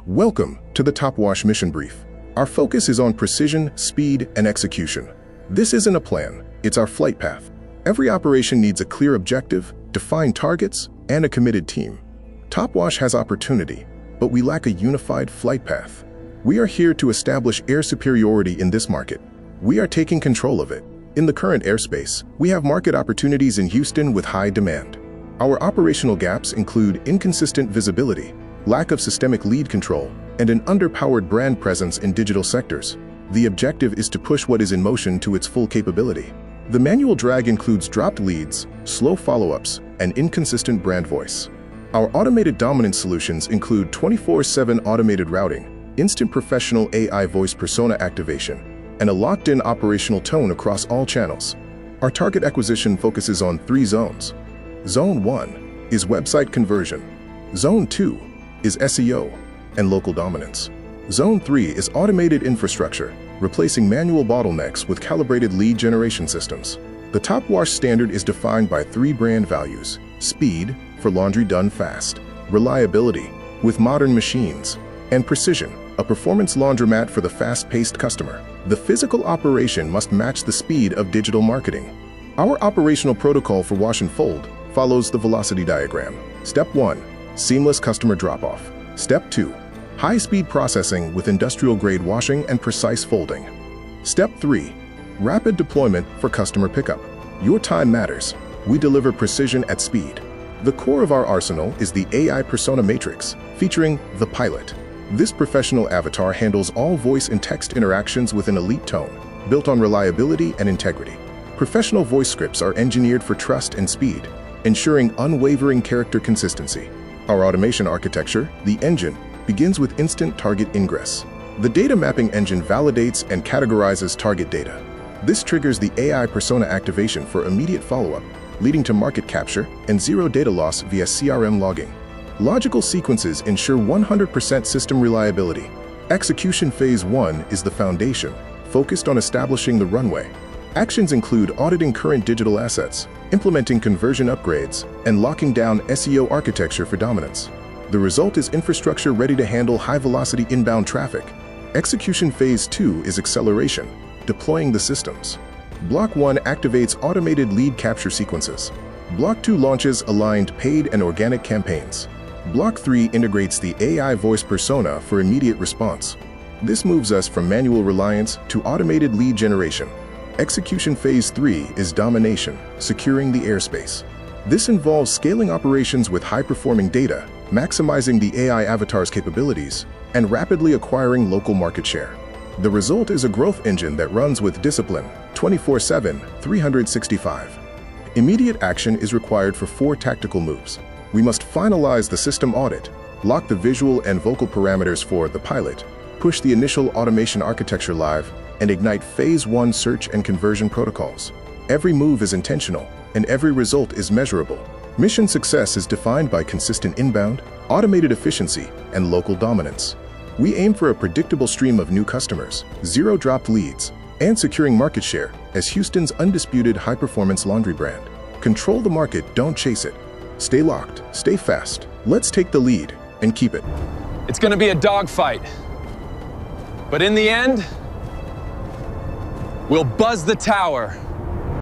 Welcome to the Top Wash Mission Brief. Our focus is on precision, speed, and execution. This isn't a plan, it's our flight path. Every operation needs a clear objective, defined targets, and a committed team. Top Wash has opportunity, but we lack a unified flight path. We are here to establish air superiority in this market. We are taking control of it. In the current airspace, we have market opportunities in Houston with high demand. Our operational gaps include inconsistent visibility, lack of systemic lead control, and an underpowered brand presence in digital sectors. The objective is to push what is in motion to its full capability. The manual drag includes dropped leads, slow follow-ups, and inconsistent brand voice. Our automated dominance solutions include 24/7 automated routing, instant professional AI voice persona activation, and a locked-in operational tone across all channels. Our target acquisition focuses on 3 zones. Zone 1 is website conversion. Zone 2 is SEO and local dominance. Zone 3 is automated infrastructure, replacing manual bottlenecks with calibrated lead generation systems. The Top Wash standard is defined by 3 brand values: speed, for laundry done fast; reliability, with modern machines; and precision, a performance laundromat for the fast-paced customer. The physical operation must match the speed of digital marketing. Our operational protocol for wash and fold follows the velocity diagram. Step 1. Seamless customer drop-off. Step 2. High-speed processing with industrial-grade washing and precise folding. Step 3. Rapid deployment for customer pickup. Your time matters. We deliver precision at speed. The core of our arsenal is the AI Persona Matrix, featuring the Pilot. This professional avatar handles all voice and text interactions with an elite tone, built on reliability and integrity. Professional voice scripts are engineered for trust and speed, ensuring unwavering character consistency. Our automation architecture, the engine, begins with instant target ingress. The data mapping engine validates and categorizes target data. This triggers the AI persona activation for immediate follow-up, leading to market capture and zero data loss via CRM logging. Logical sequences ensure 100% system reliability. Execution Phase 1 is the foundation, focused on establishing the runway. Actions include auditing current digital assets, implementing conversion upgrades, and locking down SEO architecture for dominance. The result is infrastructure ready to handle high-velocity inbound traffic. Execution Phase 2 is acceleration, deploying the systems. Block 1 activates automated lead capture sequences. Block 2 launches aligned paid and organic campaigns. Block 3 integrates the AI voice persona for immediate response. This moves us from manual reliance to automated lead generation. Execution Phase 3 is domination, securing the airspace. This involves scaling operations with high-performing data, maximizing the AI avatar's capabilities, and rapidly acquiring local market share. The result is a growth engine that runs with discipline, 24/7, 365. Immediate action is required for 4 tactical moves. We must finalize the system audit, lock the visual and vocal parameters for the pilot, push the initial automation architecture live, and ignite Phase 1 search and conversion protocols. Every move is intentional, and every result is measurable. Mission success is defined by consistent inbound, automated efficiency, and local dominance. We aim for a predictable stream of new customers, zero dropped leads, and securing market share as Houston's undisputed high-performance laundry brand. Control the market, don't chase it. Stay locked, stay fast. Let's take the lead and keep it. It's gonna be a dogfight. But in the end, we'll buzz the tower.